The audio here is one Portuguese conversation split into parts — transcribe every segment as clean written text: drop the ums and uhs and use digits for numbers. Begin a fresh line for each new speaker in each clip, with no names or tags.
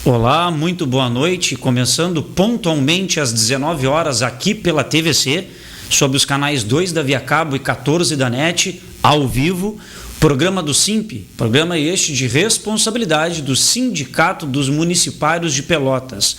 Olá, muito boa noite. Começando pontualmente às 19 horas aqui pela TVC, sob os canais 2 da Via Cabo e 14 da NET, ao vivo, programa do SIMP, programa este de responsabilidade do Sindicato dos Municipários de Pelotas.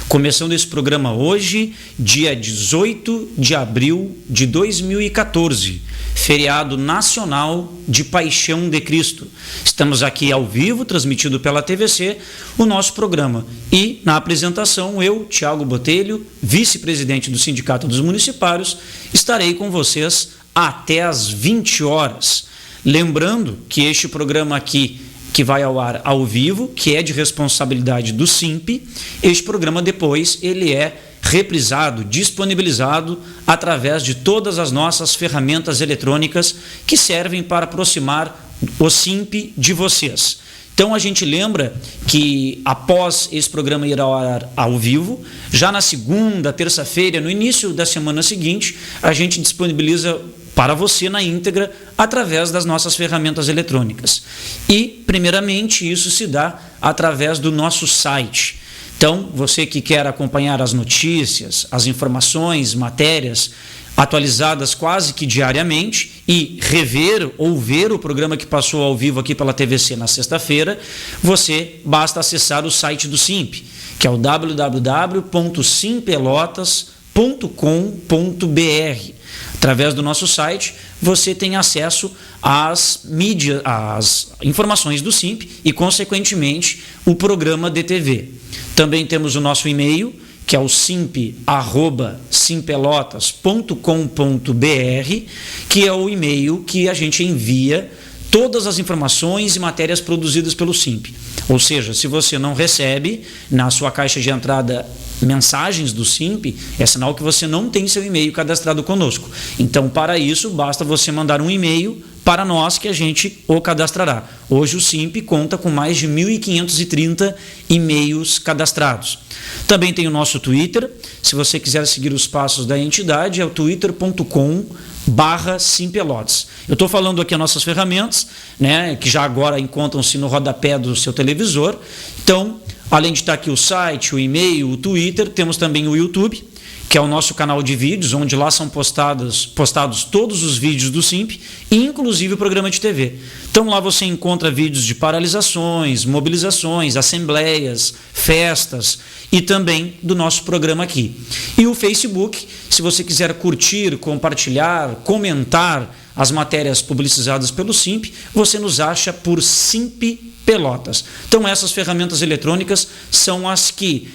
Começando esse programa hoje, dia 18 de abril de 2014, feriado nacional de Paixão de Cristo. Estamos aqui ao vivo, transmitido pela TVC, o nosso programa. E na apresentação, eu, Tiago Botelho, vice-presidente do Sindicato dos Municipários, estarei com vocês até às 20 horas. Lembrando que este programa aqui, que vai ao ar ao vivo, que é de responsabilidade do SIMP, este programa depois ele é reprisado, disponibilizado através de todas as nossas ferramentas eletrônicas que servem para aproximar o SIMP de vocês. Então a gente lembra que após esse programa ir ao ar ao vivo, já na segunda, terça-feira, no início da semana seguinte, a gente disponibiliza para você na íntegra através das nossas ferramentas eletrônicas. E, primeiramente, isso se dá através do nosso site. Então, você que quer acompanhar as notícias, as informações, matérias atualizadas quase que diariamente e rever ou ver o programa que passou ao vivo aqui pela TVC na sexta-feira, você basta acessar o site do SIMP, que é o www.simpelotas.com.br. Através do nosso site, você tem acesso às mídias, às informações do SIMP e, consequentemente, o programa de TV. Também temos o nosso e-mail, que é o simp@simpelotas.com.br, que é o e-mail que a gente envia todas as informações e matérias produzidas pelo SIMP. Ou seja, se você não recebe na sua caixa de entrada mensagens do SIMP, é sinal que você não tem seu e-mail cadastrado conosco. Então, para isso, basta você mandar um e-mail para nós que a gente o cadastrará. Hoje o SIMP conta com mais de 1.530 e-mails cadastrados. Também tem o nosso Twitter. Se você quiser seguir os passos da entidade, é o twitter.com/simpelotas. Eu estou falando aqui as nossas ferramentas, né, que já agora encontram-se no rodapé do seu televisor. Então, além de estar aqui o site, o e-mail, o Twitter, temos também o YouTube, que é o nosso canal de vídeos, onde lá são postados todos os vídeos do SIMP, inclusive o programa de TV. Então lá você encontra vídeos de paralisações, mobilizações, assembleias, festas e também do nosso programa aqui. E o Facebook, se você quiser curtir, compartilhar, comentar as matérias publicizadas pelo SIMP, você nos acha por SIMP Pelotas. Então essas ferramentas eletrônicas são as que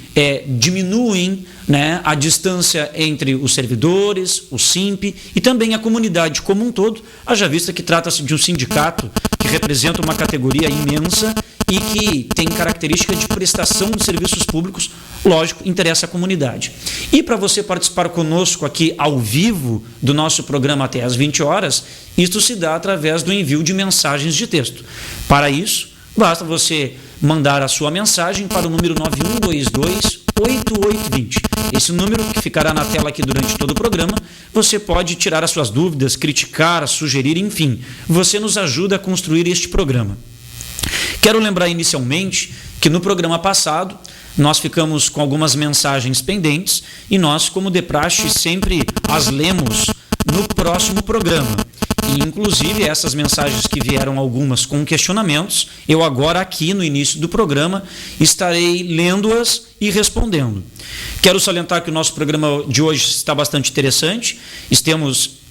diminuem, né, a distância entre os servidores, o SIMP e também a comunidade como um todo, haja vista que trata-se de um sindicato que representa uma categoria imensa e que tem característica de prestação de serviços públicos, lógico, interessa à comunidade. E para você participar conosco aqui ao vivo do nosso programa até às 20 horas, isto se dá através do envio de mensagens de texto. Para isso, basta você mandar a sua mensagem para o número 9122-8820. Esse número que ficará na tela aqui durante todo o programa, você pode tirar as suas dúvidas, criticar, sugerir, enfim. Você nos ajuda a construir este programa. Quero lembrar inicialmente que no programa passado nós ficamos com algumas mensagens pendentes e nós, como de praxe, sempre as lemos no próximo programa. E, inclusive, essas mensagens que vieram algumas com questionamentos, eu agora aqui no início do programa estarei lendo-as e respondendo. Quero salientar que o nosso programa de hoje está bastante interessante.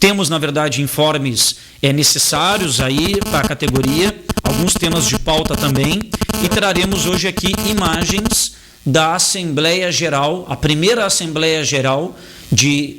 Temos na verdade, informes necessários aí para a categoria, alguns temas de pauta também, e traremos hoje aqui imagens da Assembleia Geral, a primeira Assembleia Geral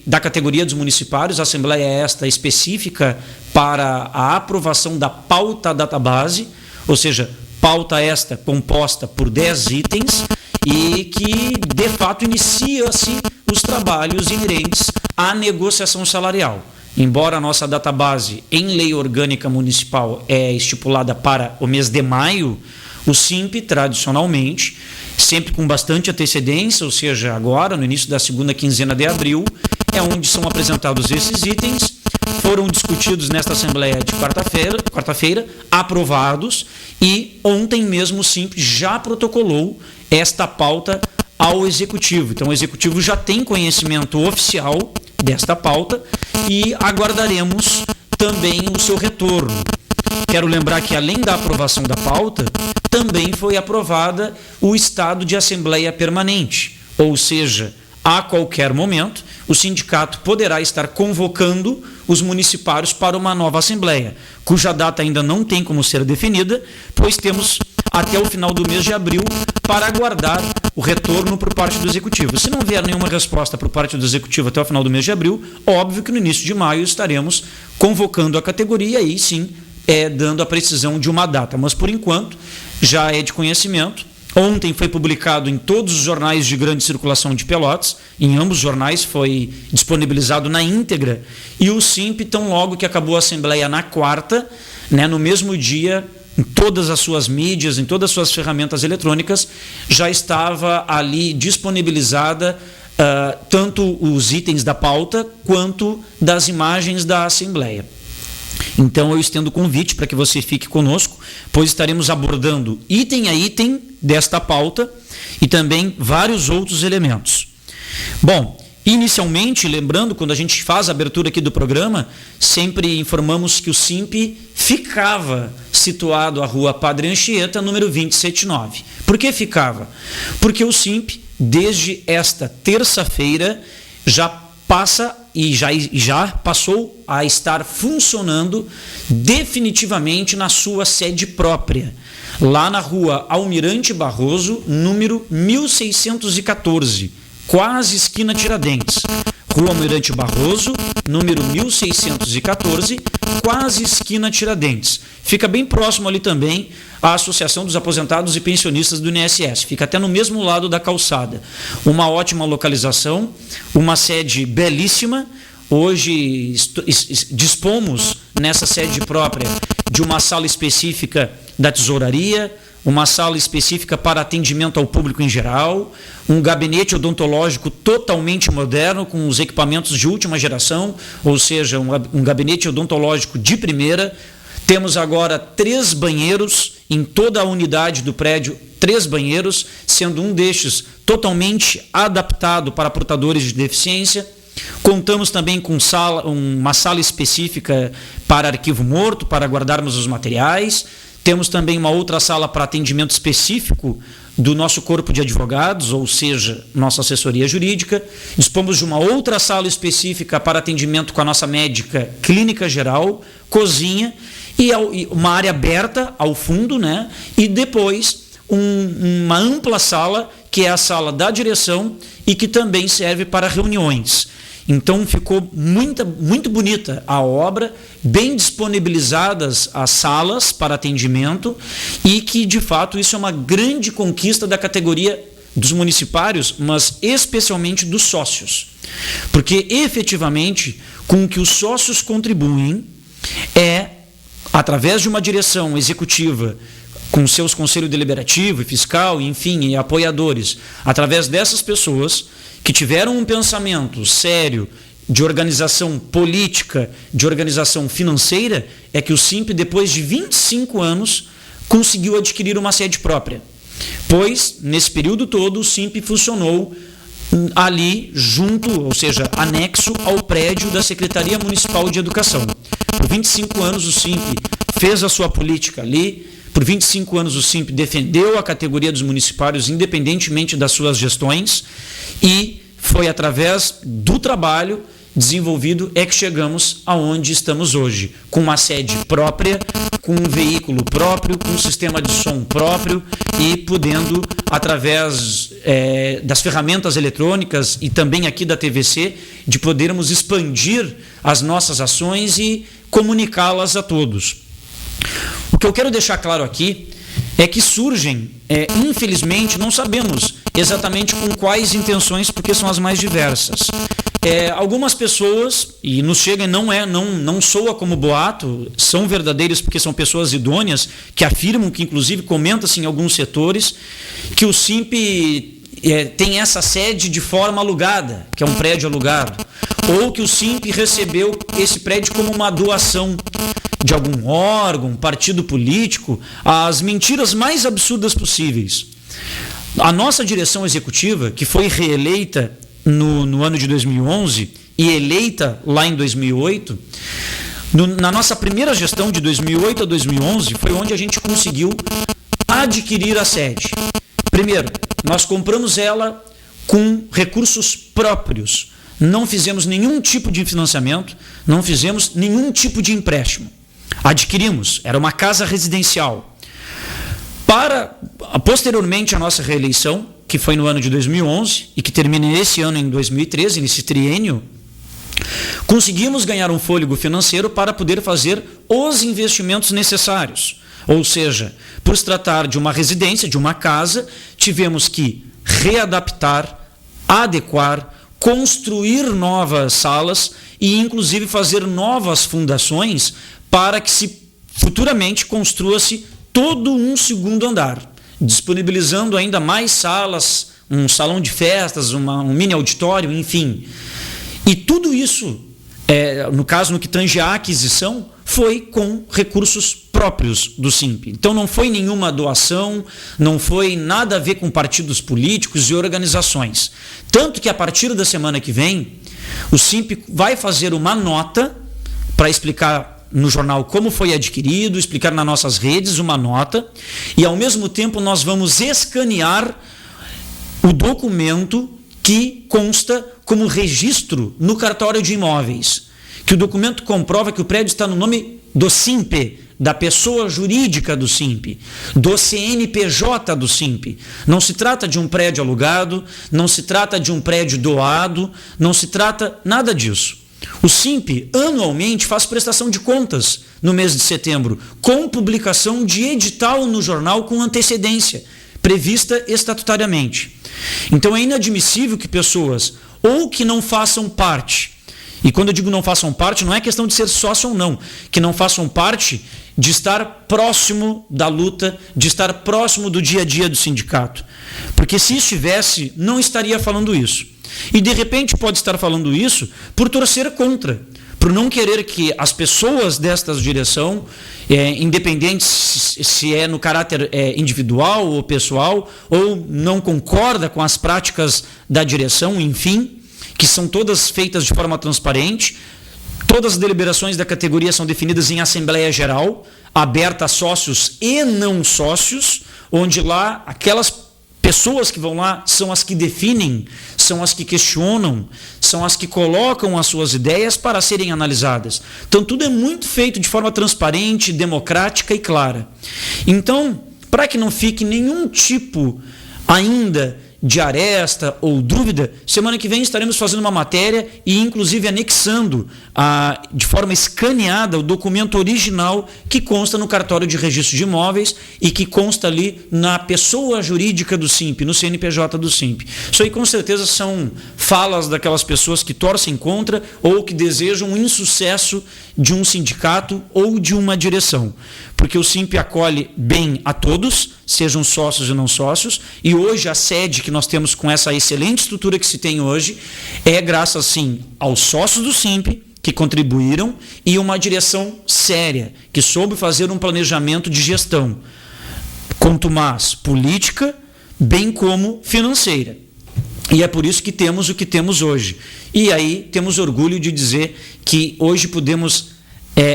da categoria dos municipários, a Assembleia esta específica para a aprovação da pauta database, ou seja, pauta esta composta por 10 itens e que, de fato, inicia-se os trabalhos inerentes à negociação salarial. Embora a nossa database em lei orgânica municipal é estipulada para o mês de maio, o SIMP, tradicionalmente, sempre com bastante antecedência, ou seja, agora, no início da segunda quinzena de abril, é onde são apresentados esses itens, foram discutidos nesta Assembleia de quarta-feira, aprovados, e ontem mesmo o SIMP já protocolou esta pauta ao Executivo. Então o Executivo já tem conhecimento oficial desta pauta e aguardaremos também o seu retorno. Quero lembrar que, além da aprovação da pauta, também foi aprovada o estado de Assembleia Permanente, ou seja, a qualquer momento, o sindicato poderá estar convocando os municipários para uma nova Assembleia, cuja data ainda não tem como ser definida, pois temos até o final do mês de abril para aguardar o retorno por parte do Executivo. Se não vier nenhuma resposta por parte do Executivo até o final do mês de abril, óbvio que no início de maio estaremos convocando a categoria e aí sim dando a precisão de uma data. Mas por enquanto já é de conhecimento. Ontem foi publicado em todos os jornais de grande circulação de Pelotas, em ambos os jornais foi disponibilizado na íntegra, e o SIMP, tão logo que acabou a Assembleia na quarta, no mesmo dia, em todas as suas mídias, em todas as suas ferramentas eletrônicas, já estava ali disponibilizada tanto os itens da pauta quanto das imagens da Assembleia. Então eu estendo o convite para que você fique conosco, pois estaremos abordando item a item desta pauta e também vários outros elementos. Bom, inicialmente, lembrando, quando a gente faz a abertura aqui do programa, sempre informamos que o SIMP ficava situado à rua Padre Anchieta, número 279. Por que ficava? Porque o SIMP, desde esta terça-feira, já passa e já passou a estar funcionando definitivamente na sua sede própria, lá na rua Almirante Barroso, número 1614, quase esquina Tiradentes. Rua Almirante Barroso, número 1614, quase esquina Tiradentes. Fica bem próximo ali também à Associação dos Aposentados e Pensionistas do INSS. Fica até no mesmo lado da calçada. Uma ótima localização, uma sede belíssima. Hoje dispomos nessa sede própria de uma sala específica da tesouraria, uma sala específica para atendimento ao público em geral, um gabinete odontológico totalmente moderno, com os equipamentos de última geração, ou seja, um gabinete odontológico de primeira. Temos agora 3 banheiros em toda a unidade do prédio, 3 banheiros, sendo um destes totalmente adaptado para portadores de deficiência. Contamos também com uma sala específica para arquivo morto, para guardarmos os materiais. Temos também uma outra sala para atendimento específico do nosso corpo de advogados, ou seja, nossa assessoria jurídica. Dispomos de uma outra sala específica para atendimento com a nossa médica clínica geral, cozinha e uma área aberta ao fundo, e depois uma ampla sala, que é a sala da direção e que também serve para reuniões. Então ficou muito bonita a obra, bem disponibilizadas as salas para atendimento e que, de fato, isso é uma grande conquista da categoria dos municipários, mas especialmente dos sócios. Porque, efetivamente, com o que os sócios contribuem através de uma direção executiva com seus conselhos deliberativo e fiscal, enfim, e apoiadores, através dessas pessoas que tiveram um pensamento sério de organização política, de organização financeira, é que o SIMP, depois de 25 anos, conseguiu adquirir uma sede própria. Pois, nesse período todo, o SIMP funcionou ali junto, ou seja, anexo ao prédio da Secretaria Municipal de Educação. Por 25 anos o SIMP fez a sua política ali, por 25 anos o SIMP defendeu a categoria dos municipários independentemente das suas gestões e foi através do trabalho desenvolvido que chegamos aonde estamos hoje, com uma sede própria, com um veículo próprio, com um sistema de som próprio e podendo, através das ferramentas eletrônicas e também aqui da TVC, de podermos expandir as nossas ações e comunicá-las a todos. O que eu quero deixar claro aqui é que surgem, infelizmente, não sabemos exatamente com quais intenções, porque são as mais diversas. Algumas pessoas, e nos chega, não soa como boato, são verdadeiros porque são pessoas idôneas, que afirmam, que inclusive comenta-se em alguns setores, que o SIMP tem essa sede de forma alugada, que é um prédio alugado. ou que o Simp recebeu esse prédio como uma doação de algum órgão, partido político, as mentiras mais absurdas possíveis. A nossa direção executiva, que foi reeleita no ano de 2011 e eleita lá em 2008, na nossa primeira gestão de 2008 a 2011, foi onde a gente conseguiu adquirir a sede. Primeiro, nós compramos ela com recursos próprios. Não fizemos nenhum tipo de financiamento, não fizemos nenhum tipo de empréstimo. Adquirimos, era uma casa residencial. Posteriormente à nossa reeleição, que foi no ano de 2011 e que termina esse ano em 2013, nesse triênio, conseguimos ganhar um fôlego financeiro para poder fazer os investimentos necessários. Ou seja, por se tratar de uma residência, de uma casa, tivemos que readaptar, adequar, construir novas salas e inclusive fazer novas fundações para que se futuramente construa-se todo um segundo andar, disponibilizando ainda mais salas, um salão de festas, um mini auditório, enfim. E tudo isso, no caso no que tange à aquisição, foi com recursos próprios do Simp. Então não foi nenhuma doação, não foi nada a ver com partidos políticos e organizações. Tanto que a partir da semana que vem, o Simp vai fazer uma nota para explicar no jornal como foi adquirido, explicar nas nossas redes uma nota, e ao mesmo tempo nós vamos escanear o documento que consta como registro no cartório de imóveis, que o documento comprova que o prédio está no nome do Simp, da pessoa jurídica do Simp, do CNPJ do Simp. Não se trata de um prédio alugado, não se trata de um prédio doado, não se trata nada disso. O Simp anualmente faz prestação de contas no mês de setembro, com publicação de edital no jornal com antecedência, prevista estatutariamente. Então é inadmissível que pessoas ou que não façam parte, e quando eu digo não façam parte, não é questão de ser sócio ou não, que não façam parte de estar próximo da luta, de estar próximo do dia a dia do sindicato. Porque se estivesse, não estaria falando isso. E de repente pode estar falando isso por torcer contra, por não querer que as pessoas desta direção, independente se é no caráter individual ou pessoal, ou não concorda com as práticas da direção, enfim, que são todas feitas de forma transparente, todas as deliberações da categoria são definidas em Assembleia Geral, aberta a sócios e não sócios, onde lá aquelas pessoas que vão lá são as que definem, são as que questionam, são as que colocam as suas ideias para serem analisadas. Então tudo é muito feito de forma transparente, democrática e clara. Então, para que não fique nenhum tipo ainda de aresta ou dúvida, semana que vem estaremos fazendo uma matéria e inclusive anexando de forma escaneada o documento original que consta no cartório de registro de imóveis e que consta ali na pessoa jurídica do Simp, no CNPJ do Simp. Isso aí com certeza são falas daquelas pessoas que torcem contra ou que desejam um insucesso de um sindicato ou de uma direção. Porque o Simp acolhe bem a todos, sejam sócios e não sócios, e hoje a sede que nós temos com essa excelente estrutura que se tem hoje é graças, sim, aos sócios do Simp, que contribuíram, e uma direção séria, que soube fazer um planejamento de gestão, contumaz política, bem como financeira. E é por isso que temos o que temos hoje. E aí temos orgulho de dizer que hoje podemos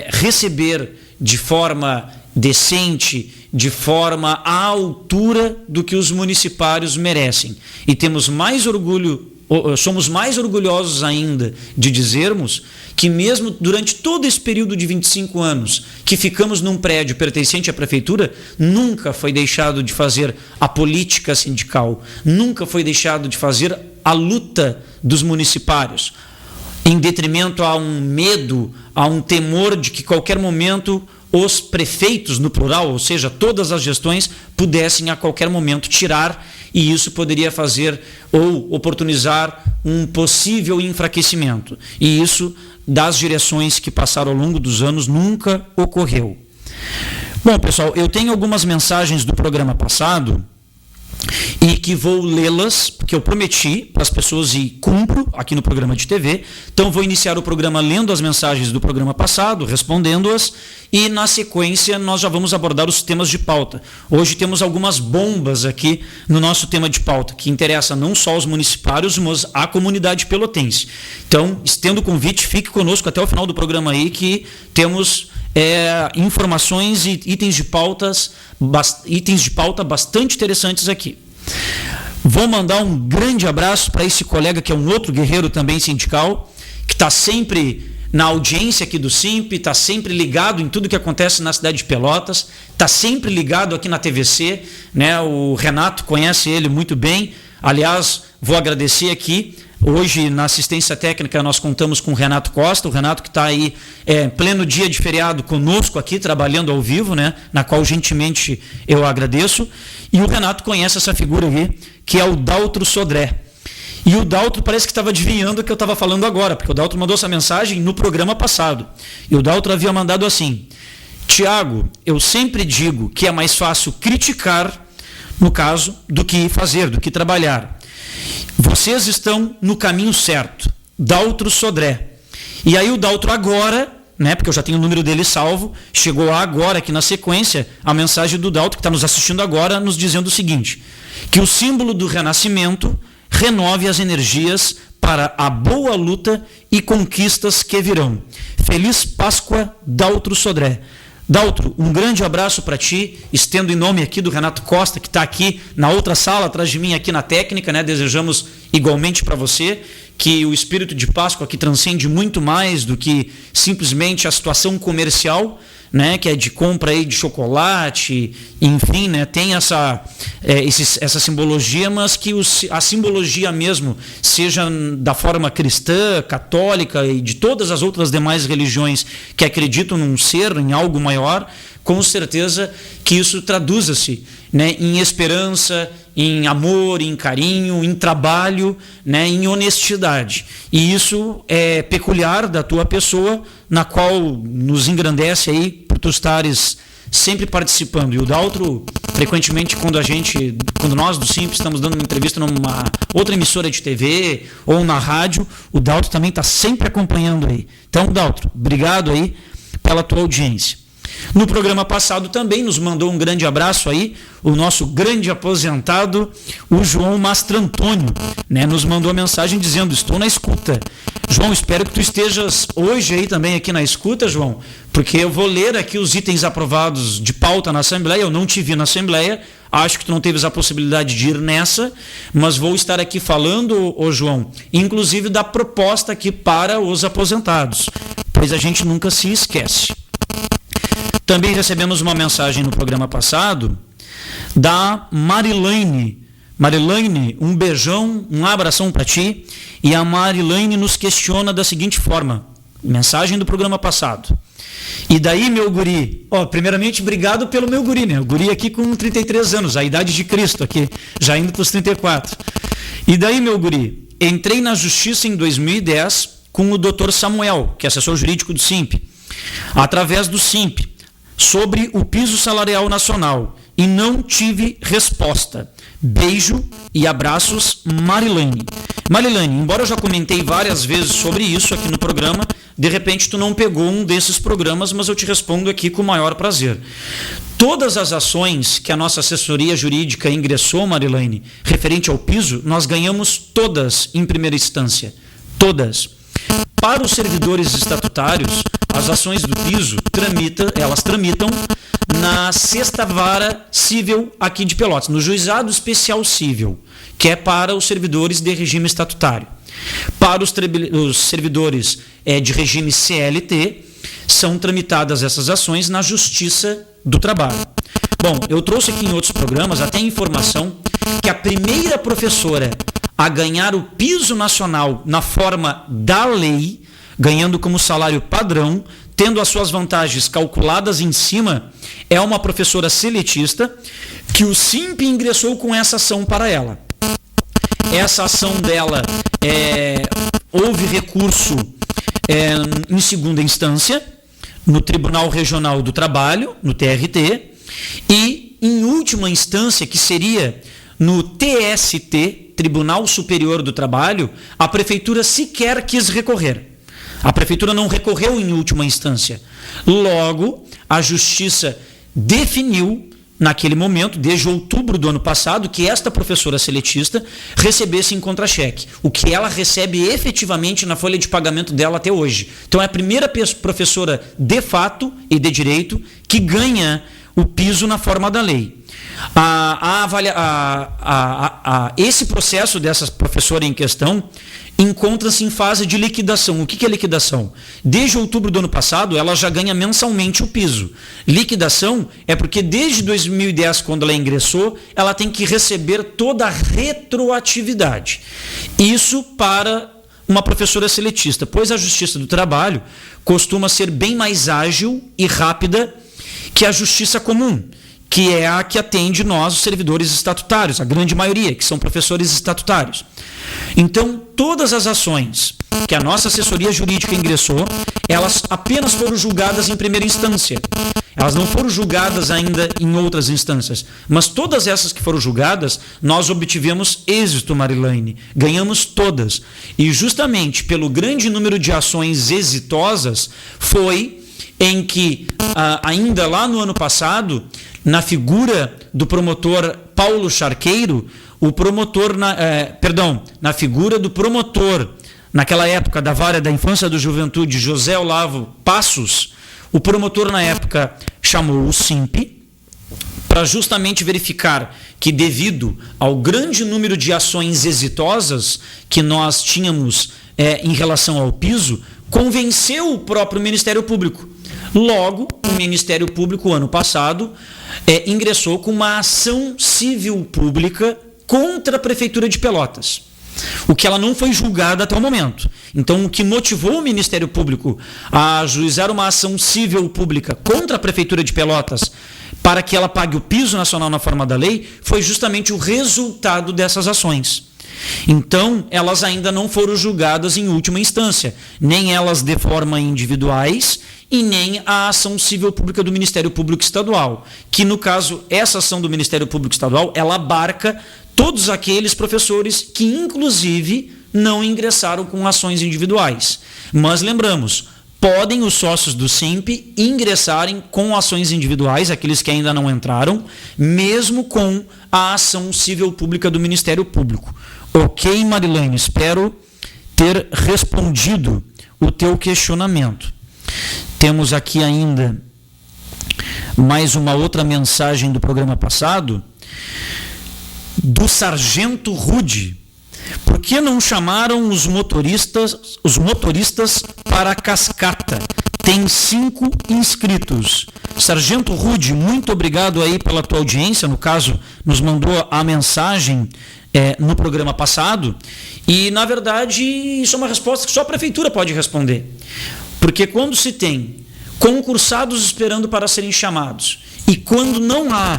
receber de forma decente, de forma à altura do que os municipários merecem. E temos mais orgulho, somos mais orgulhosos ainda de dizermos que mesmo durante todo esse período de 25 anos que ficamos num prédio pertencente à prefeitura, nunca foi deixado de fazer a política sindical, nunca foi deixado de fazer a luta dos municipários, em detrimento a um medo, a um temor de que qualquer momento os prefeitos, no plural, ou seja, todas as gestões, pudessem a qualquer momento tirar, e isso poderia fazer ou oportunizar um possível enfraquecimento. E isso, das direções que passaram ao longo dos anos, nunca ocorreu. Bom, pessoal, eu tenho algumas mensagens do programa passado e que vou lê-las, porque eu prometi para as pessoas e cumpro aqui no programa de TV. Então vou iniciar o programa lendo as mensagens do programa passado, respondendo-as, e na sequência nós já vamos abordar os temas de pauta. Hoje temos algumas bombas aqui no nosso tema de pauta, que interessa não só aos municipários, mas à comunidade pelotense. Então, estendo o convite, fique conosco até o final do programa aí, que temos informações e itens de pauta bastante interessantes aqui. Vou mandar um grande abraço para esse colega que é um outro guerreiro também sindical, que está sempre na audiência aqui do SIMP, está sempre ligado em tudo que acontece na cidade de Pelotas, está sempre ligado aqui na TVC, né? O Renato conhece ele muito bem. Aliás, vou agradecer aqui. Hoje, na assistência técnica, nós contamos com o Renato Costa, o Renato que está aí em pleno dia de feriado conosco aqui, trabalhando ao vivo, né, na qual gentilmente eu agradeço. E o Renato conhece essa figura aí, que é o Daltro Sodré. E o Daltro parece que estava adivinhando o que eu estava falando agora, porque o Daltro mandou essa mensagem no programa passado. E o Daltro havia mandado assim: Tiago, eu sempre digo que é mais fácil criticar, no caso, do que fazer, do que trabalhar. Vocês estão no caminho certo. Daltro Sodré. E aí o Daltro agora, né, porque eu já tenho o número dele salvo, chegou agora aqui na sequência a mensagem do Daltro, que está nos assistindo agora, nos dizendo o seguinte: que o símbolo do renascimento renove as energias para a boa luta e conquistas que virão. Feliz Páscoa, Daltro Sodré. Daltro, um grande abraço para ti, estendo em nome aqui do Renato Costa, que está aqui na outra sala, atrás de mim, aqui na técnica, né? Desejamos igualmente para você que o espírito de Páscoa aqui transcende muito mais do que simplesmente a situação comercial, né? Que é de compra aí de chocolate, enfim, né? Tem essa simbologia, mas que a simbologia mesmo seja da forma cristã, católica e de todas as outras demais religiões que acreditam num ser, em algo maior, com certeza que isso traduza-se, né, em esperança, em amor, em carinho, em trabalho, né, em honestidade. E isso é peculiar da tua pessoa, na qual nos engrandece aí por tu estares sempre participando. E o Daltro, frequentemente, quando nós do SIMP estamos dando uma entrevista numa outra emissora de TV ou na rádio, o Daltro também está sempre acompanhando aí. Então, Daltro, obrigado aí pela tua audiência. No programa passado também nos mandou um grande abraço aí, o nosso grande aposentado, o João Mastrantônio, né? Nos mandou a mensagem dizendo: estou na escuta. João, espero que tu estejas hoje aí também aqui na escuta, João, porque eu vou ler aqui os itens aprovados de pauta na Assembleia. Eu não te vi na Assembleia, acho que tu não teves a possibilidade de ir nessa, mas vou estar aqui falando, ô João, inclusive da proposta aqui para os aposentados, pois a gente nunca se esquece. Também recebemos uma mensagem no programa passado da Marilane. Marilane, um beijão, um abração para ti. E a Marilane nos questiona da seguinte forma: mensagem do programa passado. E daí, meu guri? Primeiramente, obrigado pelo meu guri, né? O guri aqui com 33 anos, a idade de Cristo aqui, já indo para os 34. E daí, meu guri? Entrei na justiça em 2010 com o Dr. Samuel, que é assessor jurídico do SIMP, através do SIMP, sobre o piso salarial nacional, e não tive resposta. Beijo e abraços, Marilane. Marilane, embora eu já comentei várias vezes sobre isso aqui no programa, de repente tu não pegou um desses programas, mas eu te respondo aqui com o maior prazer. Todas as ações que a nossa assessoria jurídica ingressou, Marilane, referente ao piso, nós ganhamos todas em primeira instância. Todas. Para os servidores estatutários, as ações do piso tramitam na 6ª Vara Cível aqui de Pelotas, no Juizado Especial Cível, que é para os servidores de regime estatutário. Para os servidores de regime CLT, são tramitadas essas ações na Justiça do Trabalho. Bom, eu trouxe aqui em outros programas até a informação que a primeira professora a ganhar o piso nacional na forma da lei, ganhando como salário padrão, tendo as suas vantagens calculadas em cima, é uma professora seletista que o SIMP ingressou com essa ação para ela. Essa ação dela, houve recurso em segunda instância, no Tribunal Regional do Trabalho, no TRT, e em última instância, que seria no TST, Tribunal Superior do Trabalho, a prefeitura sequer quis recorrer. A prefeitura não recorreu em última instância. Logo, a justiça definiu, naquele momento, desde outubro do ano passado, que esta professora seletista recebesse em contra-cheque, o que ela recebe efetivamente na folha de pagamento dela até hoje. Então é a primeira professora de fato e de direito que ganha o piso na forma da lei. Esse processo dessa professora em questão encontra-se em fase de liquidação. O que é liquidação? Desde outubro do ano passado, ela já ganha mensalmente o piso. Liquidação é porque desde 2010, quando ela ingressou, ela tem que receber toda a retroatividade. Isso para uma professora seletista, pois a Justiça do Trabalho costuma ser bem mais ágil e rápida que a Justiça Comum, que é a que atende nós, os servidores estatutários, a grande maioria, que são professores estatutários. Então, todas as ações que a nossa assessoria jurídica ingressou, elas apenas foram julgadas em primeira instância. Elas não foram julgadas ainda em outras instâncias. Mas todas essas que foram julgadas, nós obtivemos êxito, Marilaine. Ganhamos todas. E justamente pelo grande número de ações exitosas, foi em que, ainda lá no ano passado, na figura do promotor Paulo Charqueiro, na figura do promotor, naquela época, da Vara da Infância e da Juventude, José Olavo Passos, o promotor na época chamou o SIMP para justamente verificar que, devido ao grande número de ações exitosas que nós tínhamos em relação ao piso, convenceu o próprio Ministério Público. Logo, o Ministério Público, ano passado, ingressou com uma ação civil pública contra a Prefeitura de Pelotas, o que ela não foi julgada até o momento. Então, o que motivou o Ministério Público a ajuizar uma ação civil pública contra a Prefeitura de Pelotas para que ela pague o piso nacional na forma da lei foi justamente o resultado dessas ações. Então, elas ainda não foram julgadas em última instância, nem elas de forma individuais e nem a ação civil pública do Ministério Público Estadual, que no caso, essa ação do Ministério Público Estadual, ela abarca todos aqueles professores que inclusive não ingressaram com ações individuais. Mas lembramos, podem os sócios do SIMP ingressarem com ações individuais, aqueles que ainda não entraram, mesmo com a ação civil pública do Ministério Público. Ok, Marilaine, espero ter respondido o teu questionamento. Temos aqui ainda mais uma outra mensagem do programa passado, do Sargento Rude. Por que não chamaram os motoristas para a cascata? Tem 5 inscritos. Sargento Rude, muito obrigado aí pela tua audiência. No caso, nos mandou a mensagem no programa passado. E, na verdade, isso é uma resposta que só a prefeitura pode responder. Porque quando se tem concursados esperando para serem chamados e quando não há,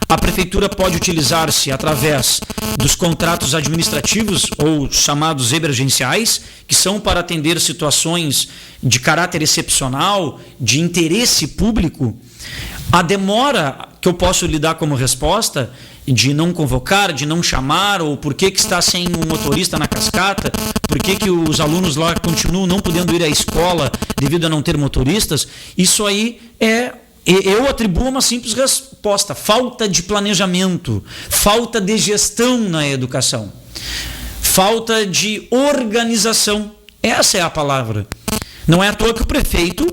a prefeitura pode utilizar-se através dos contratos administrativos ou chamados emergenciais, que são para atender situações de caráter excepcional, de interesse público. A demora que eu posso lhe dar como resposta de não convocar, de não chamar, ou por que está sem um motorista na cascata, por que os alunos lá continuam não podendo ir à escola devido a não ter motoristas, isso aí eu atribuo uma simples resposta: falta de planejamento, falta de gestão na educação, falta de organização. Essa é a palavra. Não é à toa que o prefeito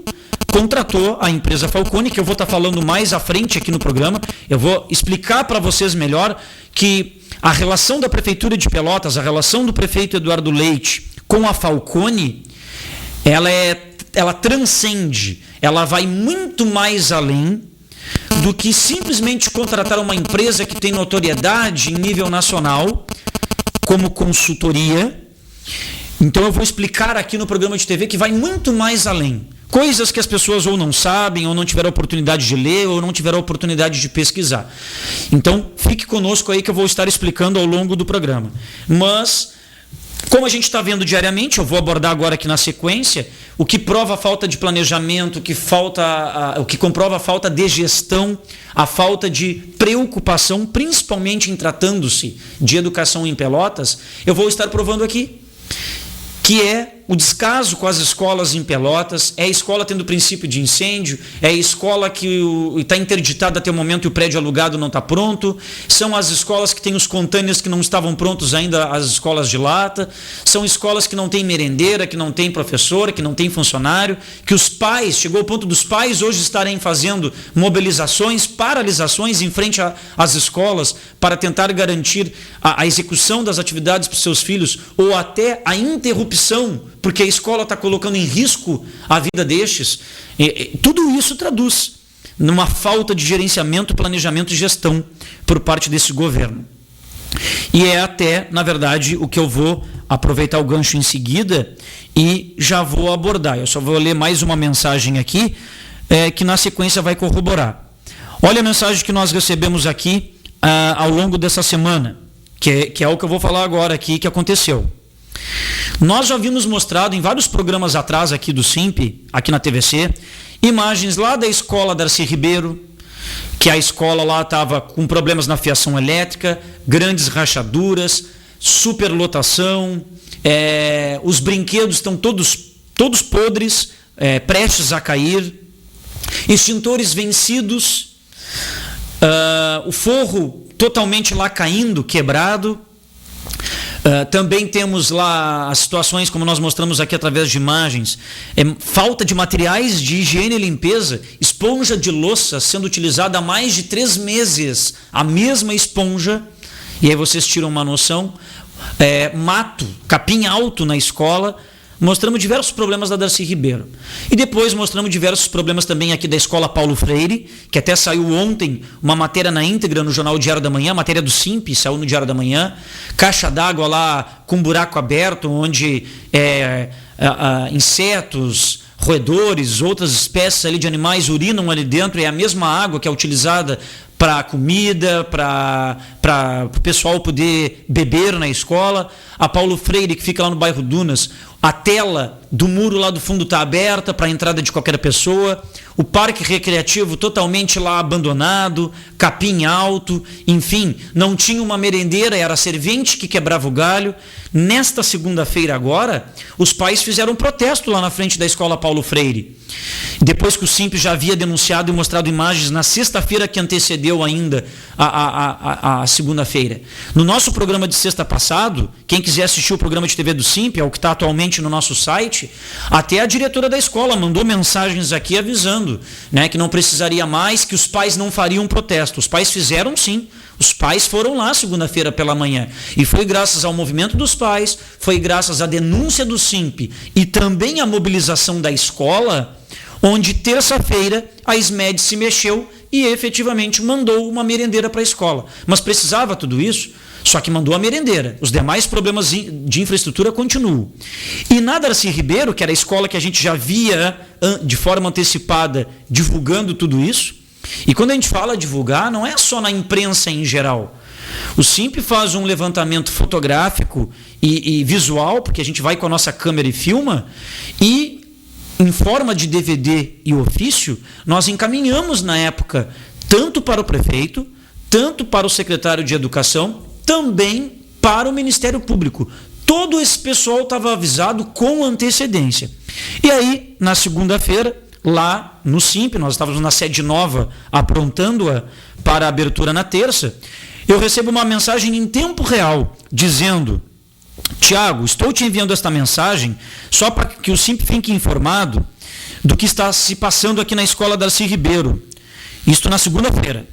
contratou a empresa Falcone, que eu vou estar falando mais à frente aqui no programa. Eu vou explicar para vocês melhor que a relação da Prefeitura de Pelotas, a relação do prefeito Eduardo Leite com a Falcone, ela transcende, ela vai muito mais além do que simplesmente contratar uma empresa que tem notoriedade em nível nacional como consultoria. Então eu vou explicar aqui no programa de TV que vai muito mais além. Coisas que as pessoas ou não sabem, ou não tiveram a oportunidade de ler, ou não tiveram a oportunidade de pesquisar. Então, fique conosco aí que eu vou estar explicando ao longo do programa. Mas Como a gente está vendo diariamente, eu vou abordar agora aqui na sequência, o que prova a falta de planejamento, o que comprova a falta de gestão, a falta de preocupação, principalmente em tratando-se de educação em Pelotas, eu vou estar provando aqui, que é o descaso com as escolas em Pelotas, é a escola tendo princípio de incêndio, é a escola que está interditada até o momento e o prédio alugado não está pronto, são as escolas que têm os containers que não estavam prontos ainda, as escolas de lata, são escolas que não têm merendeira, que não têm professora, que não têm funcionário, que os pais, chegou ao ponto dos pais hoje estarem fazendo mobilizações, paralisações em frente às escolas para tentar garantir a execução das atividades para os seus filhos ou até a interrupção, porque a escola está colocando em risco a vida destes. Tudo isso traduz numa falta de gerenciamento, planejamento e gestão por parte desse governo. E é até, na verdade, o que eu vou aproveitar o gancho em seguida e já vou abordar. Eu só vou ler mais uma mensagem aqui, que na sequência vai corroborar. Olha a mensagem que nós recebemos aqui ao longo dessa semana, que é o que eu vou falar agora aqui, que aconteceu. Nós já vimos mostrado em vários programas atrás aqui do SIMP, aqui na TVC, imagens lá da escola Darcy Ribeiro, que a escola lá estava com problemas na fiação elétrica, grandes rachaduras, superlotação, os brinquedos estão todos podres, prestes a cair, extintores vencidos, o forro totalmente lá caindo, quebrado. Também temos lá as situações, como nós mostramos aqui através de imagens, falta de materiais de higiene e limpeza, esponja de louça sendo utilizada há mais de 3 meses, a mesma esponja, e aí vocês tiram uma noção, mato, capim alto na escola. Mostramos diversos problemas da Darcy Ribeiro. E depois mostramos diversos problemas também aqui da Escola Paulo Freire, que até saiu ontem uma matéria na íntegra no Jornal Diário da Manhã, matéria do SIMP, saiu no Diário da Manhã, caixa d'água lá com buraco aberto, onde insetos, roedores, outras espécies ali de animais urinam ali dentro, é a mesma água que é utilizada para comida, para o pessoal poder beber na escola. A Paulo Freire, que fica lá no bairro Dunas, a tela do muro lá do fundo está aberta para a entrada de qualquer pessoa. O parque recreativo totalmente lá abandonado, capim alto, enfim, não tinha uma merendeira, era a servente que quebrava o galho. Nesta segunda-feira agora, os pais fizeram um protesto lá na frente da Escola Paulo Freire. Depois que o SIMP já havia denunciado e mostrado imagens na sexta-feira que antecedeu ainda a segunda-feira. No nosso programa de sexta passado, quem quiser assistir o programa de TV do SIMP, é o que está atualmente no nosso site, até a diretora da escola mandou mensagens aqui avisando, né, que não precisaria mais, que os pais não fariam protesto. Os pais fizeram sim. Os pais foram lá segunda-feira pela manhã e foi graças ao movimento dos pais, foi graças à denúncia do SIMP e também à mobilização da escola, onde terça-feira a SMED se mexeu e efetivamente mandou uma merendeira para a escola. Mas precisava tudo isso? Só que mandou a merendeira. Os demais problemas de infraestrutura continuam. E na Darcy Ribeiro, que era a escola que a gente já via de forma antecipada divulgando tudo isso, e quando a gente fala divulgar, não é só na imprensa em geral. O SIMP faz um levantamento fotográfico e visual, porque a gente vai com a nossa câmera e filma, e em forma de DVD e ofício, nós encaminhamos na época tanto para o prefeito, tanto para o secretário de Educação, também para o Ministério Público. Todo esse pessoal estava avisado com antecedência. E aí, na segunda-feira, lá no SIMP, nós estávamos na sede nova, aprontando-a para a abertura na terça, eu recebo uma mensagem em tempo real, dizendo: Tiago, estou te enviando esta mensagem só para que o SIMP fique informado do que está se passando aqui na escola Darcy Ribeiro. Isto na segunda-feira.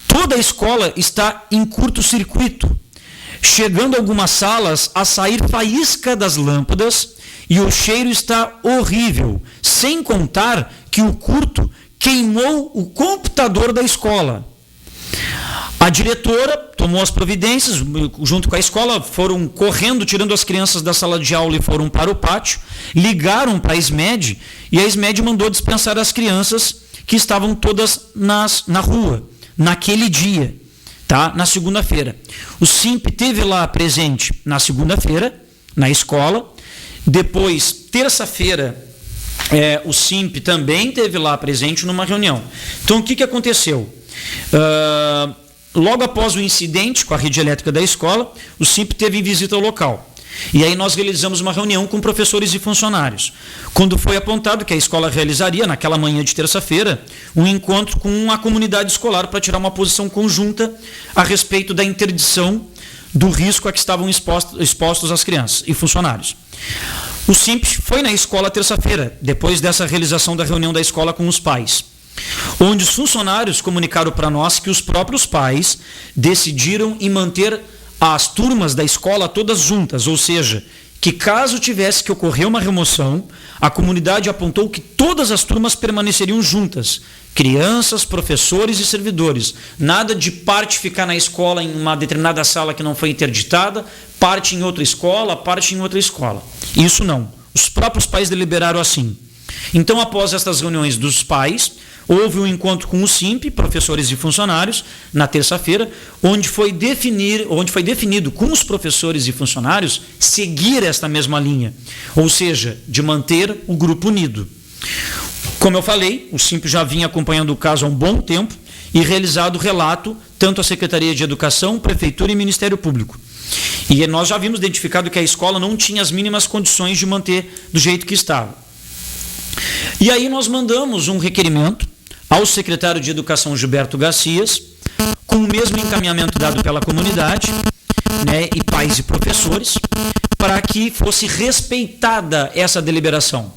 Toda a escola está em curto-circuito, chegando algumas salas a sair faísca das lâmpadas e o cheiro está horrível, sem contar que o curto queimou o computador da escola. A diretora tomou as providências, junto com a escola, foram correndo, tirando as crianças da sala de aula e foram para o pátio, ligaram para a SMED e a SMED mandou dispensar as crianças que estavam todas na rua, naquele dia, tá? Na segunda-feira. O SIMP teve lá presente na segunda-feira, na escola. Depois, terça-feira, o SIMP também esteve lá presente numa reunião. Então, o que aconteceu? Logo após o incidente com a rede elétrica da escola, o SIMP teve em visita ao local. E aí nós realizamos uma reunião com professores e funcionários, quando foi apontado que a escola realizaria, naquela manhã de terça-feira, um encontro com a comunidade escolar para tirar uma posição conjunta a respeito da interdição do risco a que estavam expostos as crianças e funcionários. O SIMP foi na escola terça-feira, depois dessa realização da reunião da escola com os pais, onde os funcionários comunicaram para nós que os próprios pais decidiram em manter as turmas da escola todas juntas, ou seja, que caso tivesse que ocorrer uma remoção, a comunidade apontou que todas as turmas permaneceriam juntas, crianças, professores e servidores. Nada de parte ficar na escola em uma determinada sala que não foi interditada, parte em outra escola, parte em outra escola. Isso não. Os próprios pais deliberaram assim. Então, após estas reuniões dos pais, houve um encontro com o SIMP, professores e funcionários, na terça-feira, onde foi definido com os professores e funcionários seguir esta mesma linha, ou seja, de manter o grupo unido. Como eu falei, o SIMP já vinha acompanhando o caso há um bom tempo e realizado relato tanto à Secretaria de Educação, Prefeitura e Ministério Público. E nós já vimos identificado que a escola não tinha as mínimas condições de manter do jeito que estava. E aí nós mandamos um requerimento ao secretário de Educação, Gilberto Garcias, com o mesmo encaminhamento dado pela comunidade, né, e pais e professores, para que fosse respeitada essa deliberação.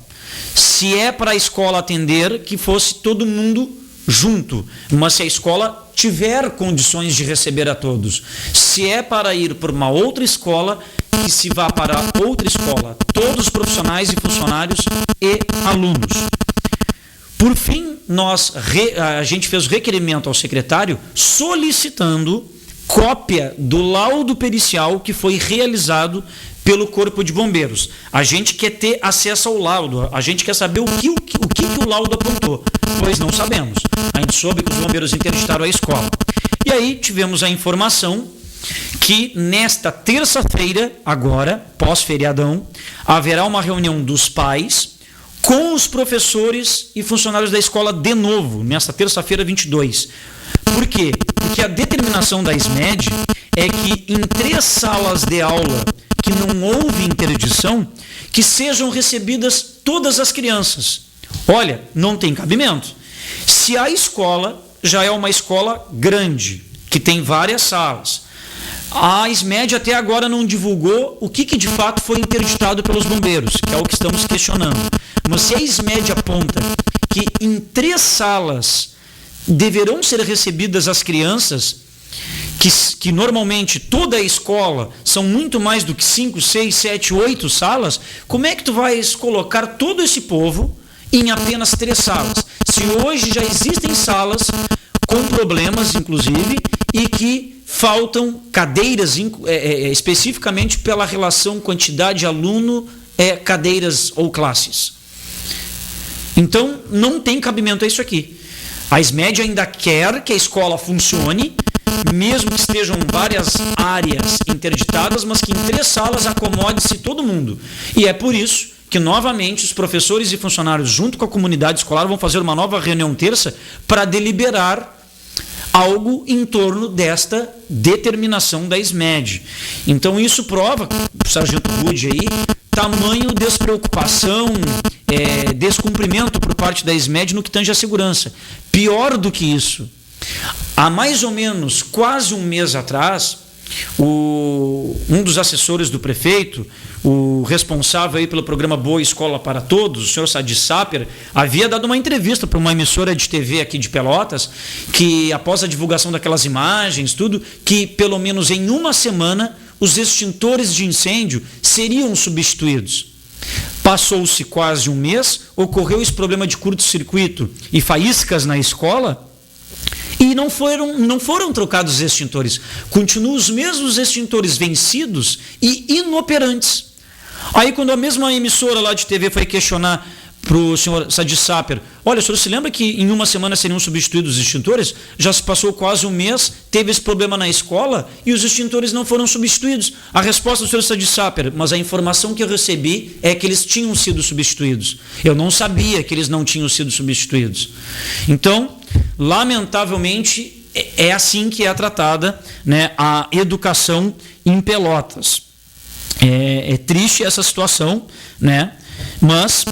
Se é para a escola atender, que fosse todo mundo junto, mas se a escola tiver condições de receber a todos. Se é para ir para uma outra escola, que se vá para outra escola, todos os profissionais e funcionários e alunos. Por fim, a gente fez o requerimento ao secretário solicitando cópia do laudo pericial que foi realizado pelo Corpo de Bombeiros. A gente quer ter acesso ao laudo, a gente quer saber o que o laudo apontou, pois não sabemos. A gente soube que os bombeiros interditaram a escola. E aí tivemos a informação que nesta terça-feira, agora, pós-feriadão, haverá uma reunião dos pais com os professores e funcionários da escola de novo, nesta terça-feira 22. Por quê? Porque a determinação da SMED é que em 3 salas de aula que não houve interdição, que sejam recebidas todas as crianças. Olha, não tem cabimento. Se a escola já é uma escola grande, que tem várias salas, a SMED até agora não divulgou o que de fato foi interditado pelos bombeiros, que é o que estamos questionando. Mas se a SMED aponta que em 3 salas deverão ser recebidas as crianças, que normalmente toda a escola são muito mais do que 5, 6, 7, 8 salas, como é que tu vais colocar todo esse povo em apenas 3 salas? Se hoje já existem salas com problemas, inclusive, e que faltam cadeiras, especificamente pela relação quantidade aluno, cadeiras ou classes. Então, não tem cabimento a isso aqui. A SMED ainda quer que a escola funcione, mesmo que estejam várias áreas interditadas, mas que em 3 salas acomode-se todo mundo. E é por isso que, novamente, os professores e funcionários, junto com a comunidade escolar, vão fazer uma nova reunião terça para deliberar algo em torno desta determinação da SMED. Então, isso prova, o sargento Rude aí, tamanho despreocupação, descumprimento por parte da SMED no que tange à segurança. Pior do que isso, há mais ou menos quase um mês atrás, um dos assessores do prefeito, o responsável aí pelo programa Boa Escola para Todos, o senhor Sadi Saper, havia dado uma entrevista para uma emissora de TV aqui de Pelotas, que após a divulgação daquelas imagens, tudo, que pelo menos em uma semana os extintores de incêndio seriam substituídos. Passou-se quase um mês, ocorreu esse problema de curto-circuito e faíscas na escola, e não foram trocados os extintores. Continuam os mesmos extintores vencidos e inoperantes. Aí, quando a mesma emissora lá de TV foi questionar para o senhor Sadi Saper: olha, o senhor se lembra que em uma semana seriam substituídos os extintores? Já se passou quase um mês, teve esse problema na escola e os extintores não foram substituídos. A resposta do senhor Sadi Saper: mas a informação que eu recebi é que eles tinham sido substituídos. Eu não sabia que eles não tinham sido substituídos. Então, lamentavelmente, é assim que é tratada, né, a educação em Pelotas. É triste essa situação, né, mas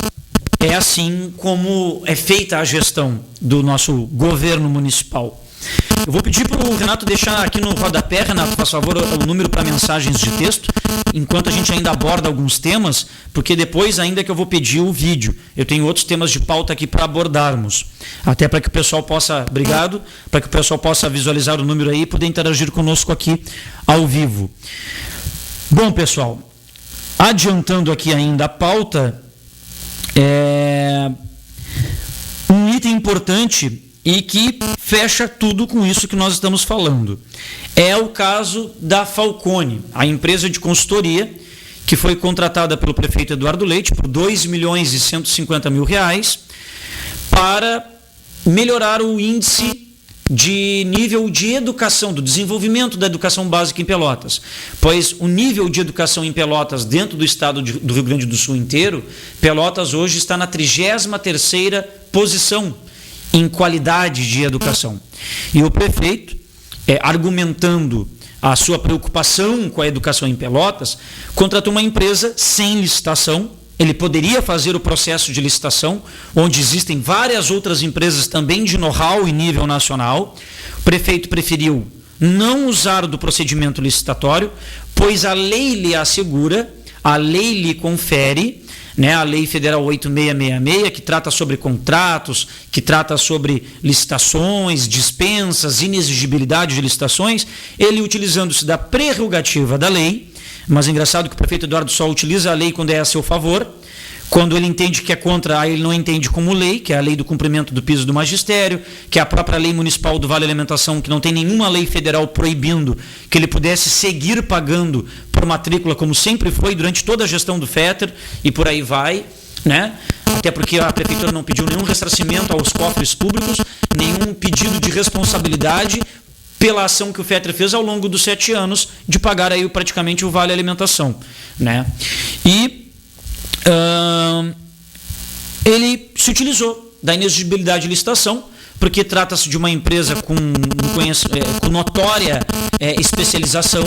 é assim como é feita a gestão do nosso governo municipal. Eu vou pedir para o Renato deixar aqui no rodapé, Renato, por favor, o número para mensagens de texto, enquanto a gente ainda aborda alguns temas, porque depois ainda que eu vou pedir o vídeo. Eu tenho outros temas de pauta aqui para abordarmos. Até para que o pessoal possa, obrigado, para que o pessoal possa visualizar o número aí e poder interagir conosco aqui ao vivo. Bom, pessoal, adiantando aqui ainda a pauta, um item importante e que fecha tudo com isso que nós estamos falando. É o caso da Falcone, a empresa de consultoria que foi contratada pelo prefeito Eduardo Leite por R$2.150.000 para melhorar o índice de nível de educação, do desenvolvimento da educação básica em Pelotas, pois o nível de educação em Pelotas, dentro do estado do Rio Grande do Sul inteiro, Pelotas hoje está na 33ª posição em qualidade de educação. E o prefeito, argumentando a sua preocupação com a educação em Pelotas, contratou uma empresa sem licitação. Ele poderia fazer o processo de licitação, onde existem várias outras empresas também de know-how e nível nacional. O prefeito preferiu não usar do procedimento licitatório, pois a lei lhe assegura, a lei lhe confere, né, a Lei Federal 8666, que trata sobre contratos, que trata sobre licitações, dispensas, inexigibilidade de licitações, ele utilizando-se da prerrogativa da lei. Mas é engraçado que o prefeito Eduardo só utiliza a lei quando é a seu favor. Quando ele entende que é contra, aí ele não entende como lei, que é a lei do cumprimento do piso do magistério, que é a própria lei municipal do Vale Alimentação, que não tem nenhuma lei federal proibindo que ele pudesse seguir pagando por matrícula, como sempre foi durante toda a gestão do Fetter, e por aí vai, né? Até porque a prefeitura não pediu nenhum ressarcimento aos cofres públicos, nenhum pedido de responsabilidade pela ação que o Fetter fez ao longo dos 7 anos de pagar aí praticamente o Vale Alimentação, né? E ele se utilizou da inexigibilidade de licitação, porque trata-se de uma empresa com notória especialização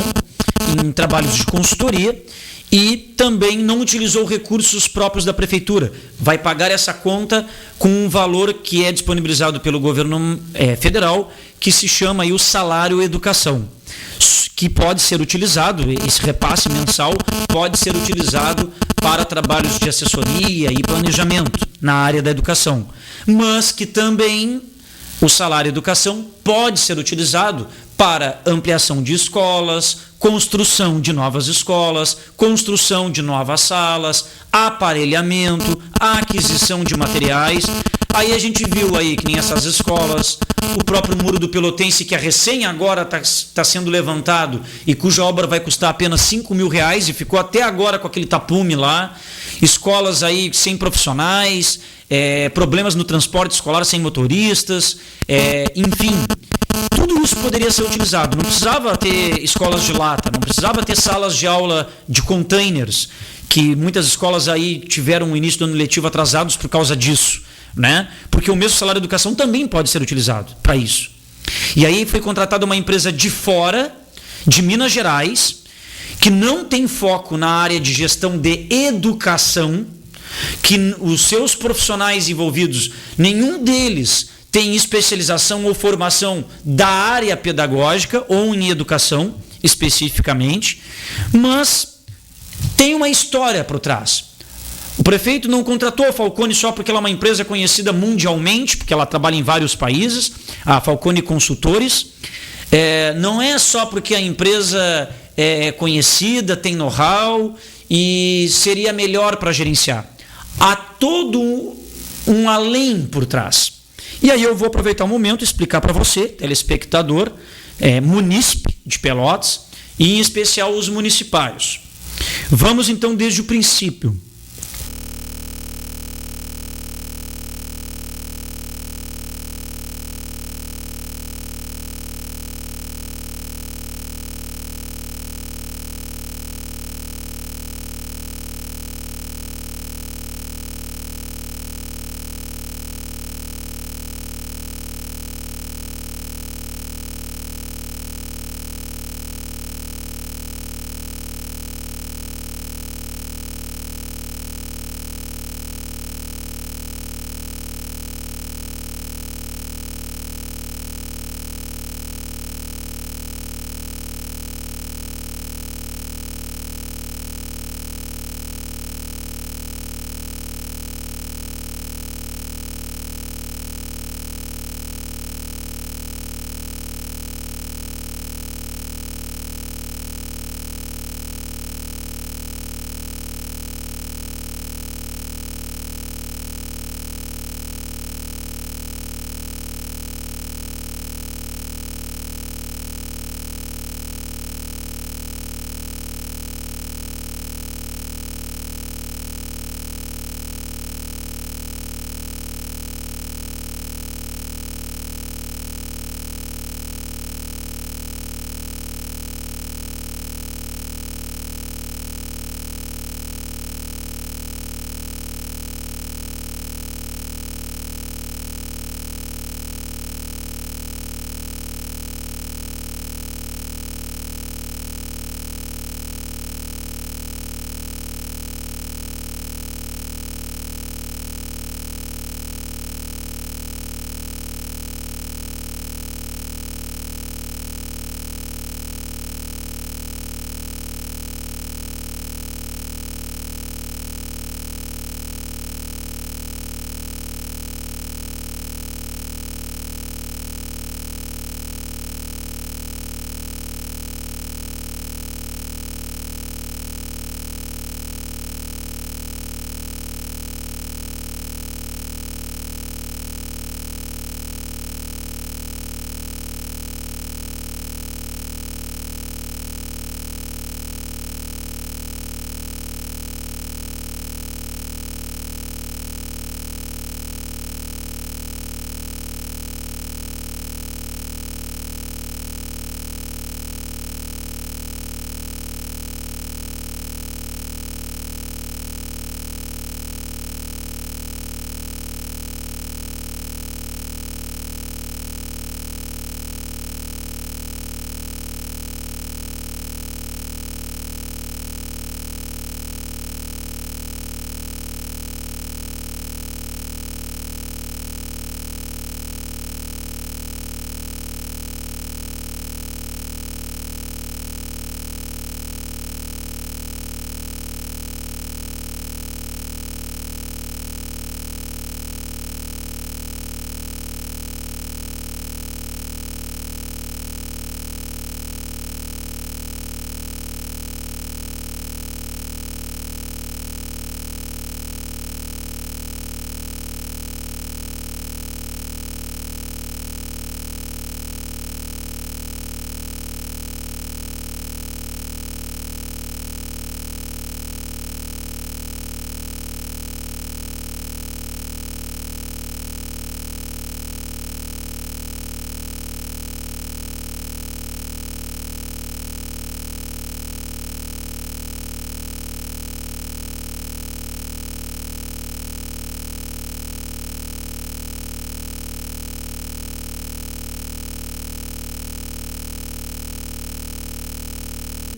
em trabalhos de consultoria, e também não utilizou recursos próprios da prefeitura. Vai pagar essa conta com um valor que é disponibilizado pelo governo federal, que se chama aí o salário educação, que pode ser utilizado, esse repasse mensal pode ser utilizado para trabalhos de assessoria e planejamento na área da educação, mas que também o salário educação pode ser utilizado para ampliação de escolas, construção de novas escolas, construção de novas salas, aparelhamento, aquisição de materiais. Aí a gente viu aí que nem essas escolas, o próprio Muro do Pelotense, que recém agora está sendo levantado e cuja obra vai custar apenas R$5.000 e ficou até agora com aquele tapume lá. Escolas aí sem profissionais, problemas no transporte escolar sem motoristas, enfim. Tudo isso poderia ser utilizado. Não precisava ter escolas de lata, não precisava ter salas de aula de containers, que muitas escolas aí tiveram o início do ano letivo atrasados por causa disso, né? Porque o mesmo salário de educação também pode ser utilizado para isso. E aí foi contratada uma empresa de fora, de Minas Gerais, que não tem foco na área de gestão de educação, que os seus profissionais envolvidos, nenhum deles tem especialização ou formação da área pedagógica ou em educação especificamente, mas tem uma história por trás. O prefeito não contratou a Falcone só porque ela é uma empresa conhecida mundialmente, porque ela trabalha em vários países, a Falcone Consultores. Não é só porque a empresa é conhecida, tem know-how e seria melhor para gerenciar. Há todo um além por trás. E aí eu vou aproveitar o momento e explicar para você, telespectador, munícipe de Pelotas, e em especial os municipários. Vamos então desde o princípio.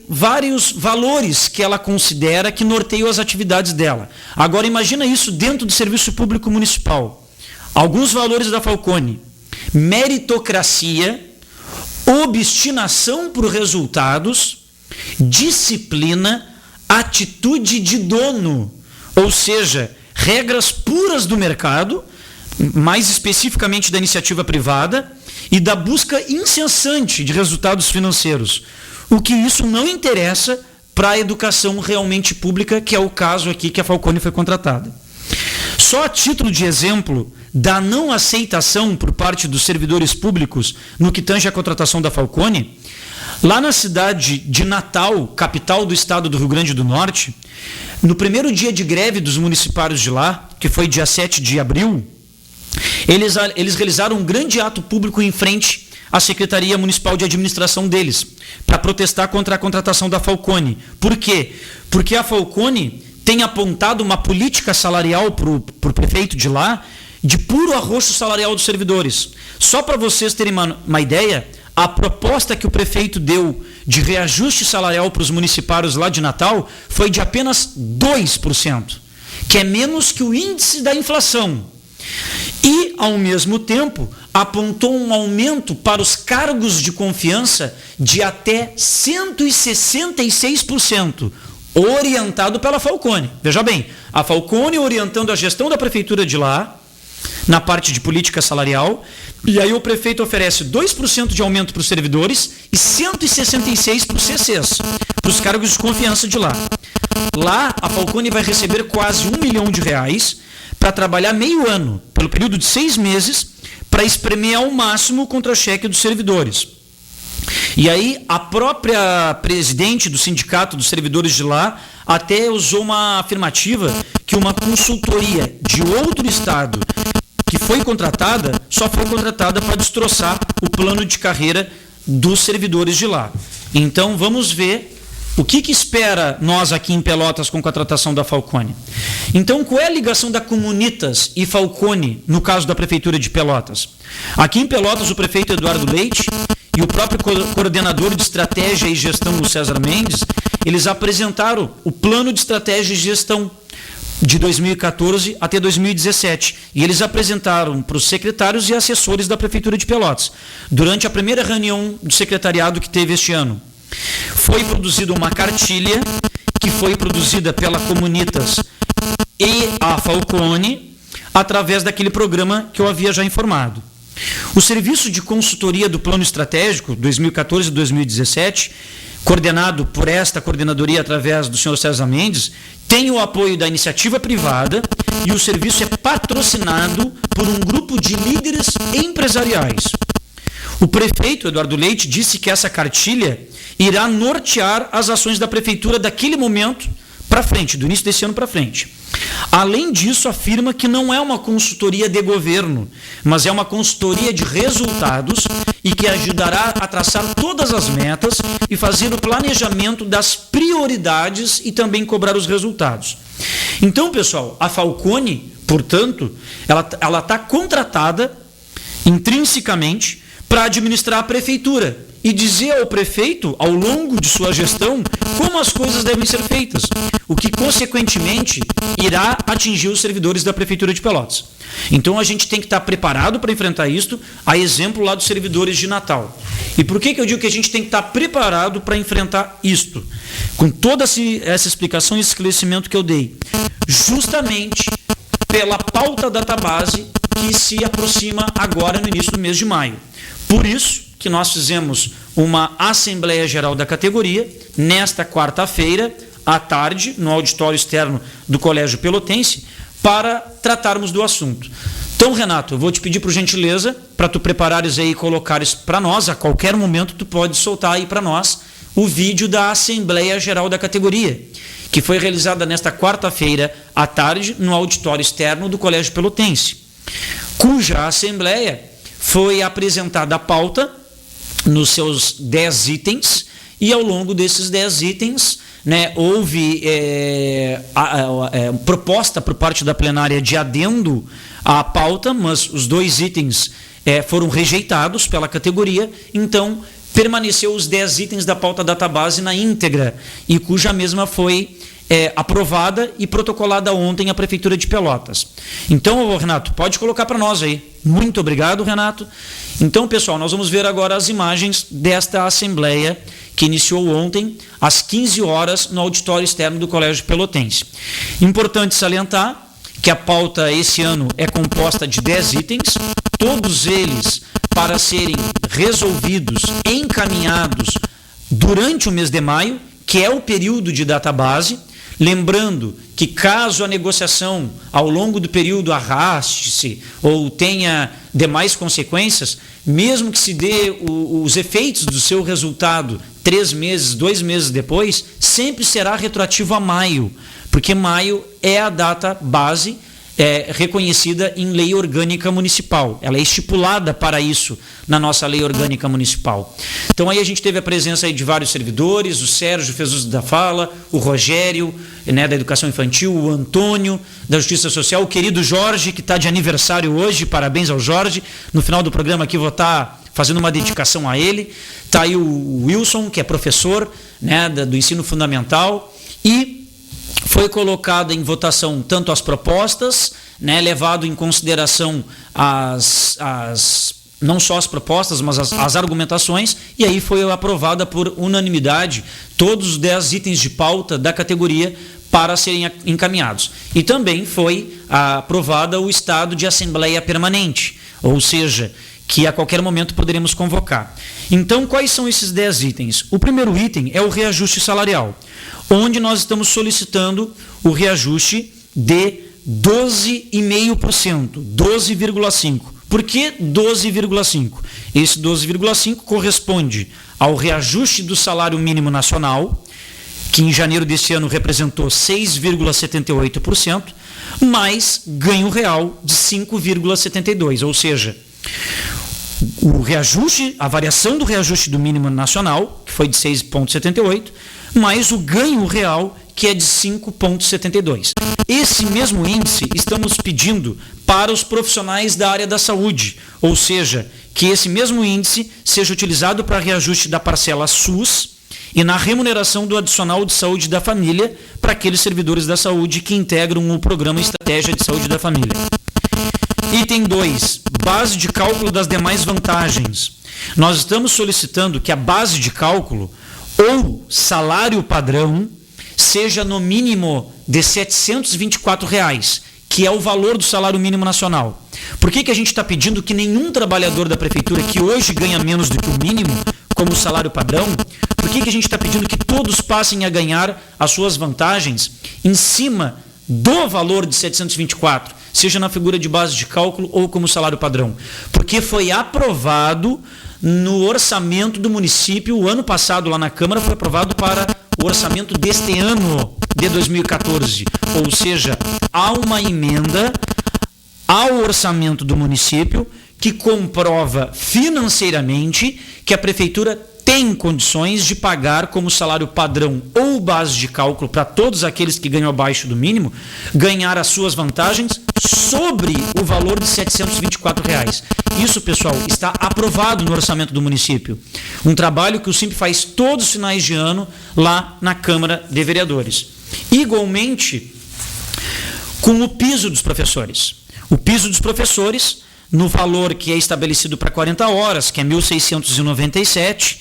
vários valores que ela considera que norteiam as atividades dela. Agora imagina isso dentro do serviço público municipal. Alguns valores da Falcone: meritocracia, obstinação por resultados, disciplina, atitude de dono, ou seja, regras puras do mercado, mais especificamente da iniciativa privada, e da busca incessante de resultados financeiros. O que isso não interessa para a educação realmente pública, que é o caso aqui que a Falcone foi contratada. Só a título de exemplo da não aceitação por parte dos servidores públicos no que tange a contratação da Falcone, lá na cidade de Natal, capital do estado do Rio Grande do Norte, no primeiro dia de greve dos municipários de lá, que foi dia 7 de abril, eles realizaram um grande ato público em frente à Secretaria Municipal de Administração deles, para protestar contra a contratação da Falcone. Por quê? Porque a Falcone tem apontado uma política salarial para o prefeito de lá de puro arroxo salarial dos servidores. Só para vocês terem uma ideia, a proposta que o prefeito deu de reajuste salarial para os municipários lá de Natal foi de apenas 2%, que é menos que o índice da inflação. E, ao mesmo tempo, apontou um aumento para os cargos de confiança de até 166%, orientado pela Falcone. Veja bem, a Falcone orientando a gestão da prefeitura de lá, na parte de política salarial, e aí o prefeito oferece 2% de aumento para os servidores e 166% para os CCs, para os cargos de confiança de lá. Lá, a Falcone vai receber quase R$1 milhão para trabalhar meio ano, pelo período de 6 meses, para espremer ao máximo o contra-cheque dos servidores. E aí, a própria presidente do sindicato dos servidores de lá até usou uma afirmativa que uma consultoria de outro estado que foi contratada, só foi contratada para destroçar o plano de carreira dos servidores de lá. Então, vamos ver o que espera nós aqui em Pelotas com a contratação da Falcone. Então, qual é a ligação da Comunitas e Falcone no caso da Prefeitura de Pelotas? Aqui em Pelotas, o prefeito Eduardo Leite e o próprio coordenador de estratégia e gestão, o César Mendes, eles apresentaram o plano de estratégia e gestão de 2014 até 2017. E eles apresentaram para os secretários e assessores da Prefeitura de Pelotas, durante a primeira reunião do secretariado que teve este ano. Foi produzida uma cartilha que foi produzida pela Comunitas e a Falcone através daquele programa que eu havia já informado. O serviço de consultoria do Plano Estratégico 2014 e 2017, coordenado por esta coordenadoria através do senhor César Mendes, tem o apoio da iniciativa privada e o serviço é patrocinado por um grupo de líderes empresariais. O prefeito Eduardo Leite disse que essa cartilha irá nortear as ações da prefeitura daquele momento para frente, do início desse ano para frente. Além disso, afirma que não é uma consultoria de governo, mas é uma consultoria de resultados e que ajudará a traçar todas as metas e fazer o planejamento das prioridades e também cobrar os resultados. Então, pessoal, a Falcone, portanto, ela está contratada intrinsecamente para administrar a prefeitura e dizer ao prefeito, ao longo de sua gestão, como as coisas devem ser feitas, o que, consequentemente, irá atingir os servidores da Prefeitura de Pelotas. Então, a gente tem que estar preparado para enfrentar isto, a exemplo lá dos servidores de Natal. E por que eu digo que a gente tem que estar preparado para enfrentar isto? Com toda essa explicação e esse esclarecimento que eu dei, justamente pela pauta database que se aproxima agora no início do mês de maio. Por isso que nós fizemos uma Assembleia Geral da categoria, nesta quarta-feira, à tarde, no auditório externo do Colégio Pelotense, para tratarmos do assunto. Então, Renato, eu vou te pedir por gentileza, para tu preparares aí e colocares para nós, a qualquer momento tu pode soltar aí para nós o vídeo da Assembleia Geral da categoria, que foi realizada nesta quarta-feira à tarde, no auditório externo do Colégio Pelotense, cuja Assembleia foi apresentada a pauta nos seus 10 itens, e ao longo desses 10 itens, houve proposta por parte da plenária de adendo à pauta, mas os 2 itens foram rejeitados pela categoria. Então, permaneceu os 10 itens da pauta database na íntegra e cuja mesma foi aprovada e protocolada ontem à Prefeitura de Pelotas. Então, Renato, pode colocar para nós aí. Muito obrigado, Renato. Então, pessoal, nós vamos ver agora as imagens desta assembleia que iniciou ontem às 15 horas no auditório externo do Colégio Pelotense. Importante salientar que a pauta esse ano é composta de 10 itens, todos eles para serem resolvidos, encaminhados durante o mês de maio, que é o período de database. Lembrando que caso a negociação ao longo do período arraste-se ou tenha demais consequências, mesmo que se dê os efeitos do seu resultado 3 meses, 2 meses depois, sempre será retroativo a maio, porque maio é a data base reconhecida em lei orgânica municipal. Ela é estipulada para isso na nossa lei orgânica municipal. Então aí a gente teve a presença aí de vários servidores, o Sérgio fez uso da fala, o Rogério, da Educação Infantil, o Antônio, da Justiça Social, o querido Jorge, que está de aniversário hoje, parabéns ao Jorge. No final do programa aqui vou estar fazendo uma dedicação a ele. Está aí o Wilson, que é professor do ensino fundamental, e foi colocada em votação tanto as propostas, levado em consideração não só as propostas, mas as argumentações, e aí foi aprovada por unanimidade todos os 10 itens de pauta da categoria para serem encaminhados. E também foi aprovada o estado de assembleia permanente, ou seja, que a qualquer momento poderemos convocar. Então, quais são esses 10 itens? O primeiro item é o reajuste salarial, onde nós estamos solicitando o reajuste de 12,5%, 12,5%. Por que 12,5%? Esse 12,5% corresponde ao reajuste do salário mínimo nacional, que em janeiro deste ano representou 6,78%, mais ganho real de 5,72%, ou seja, o reajuste, a variação do reajuste do mínimo nacional, que foi de 6,78%, mais o ganho real, que é de 5,72%. Esse mesmo índice estamos pedindo para os profissionais da área da saúde, ou seja, que esse mesmo índice seja utilizado para reajuste da parcela SUS e na remuneração do adicional de saúde da família para aqueles servidores da saúde que integram o programa Estratégia de Saúde da Família. Item 2, base de cálculo das demais vantagens. Nós estamos solicitando que a base de cálculo ou salário padrão seja no mínimo de R$ 724, que é o valor do salário mínimo nacional. Por que a gente está pedindo que nenhum trabalhador da prefeitura que hoje ganha menos do que o mínimo, como salário padrão, por que a gente está pedindo que todos passem a ganhar as suas vantagens em cima do valor de 724, seja na figura de base de cálculo ou como salário padrão? Porque foi aprovado no orçamento do município, o ano passado lá na Câmara foi aprovado para o orçamento deste ano, de 2014. Ou seja, há uma emenda ao orçamento do município que comprova financeiramente que a prefeitura tem condições de pagar como salário padrão ou base de cálculo para todos aqueles que ganham abaixo do mínimo, ganhar as suas vantagens sobre o valor de R$ 724. Isso, pessoal, está aprovado no orçamento do município. Um trabalho que o SIMP faz todos os finais de ano lá na Câmara de Vereadores. Igualmente, com o piso dos professores. O piso dos professores, no valor que é estabelecido para 40 horas, que é R$ 1.697,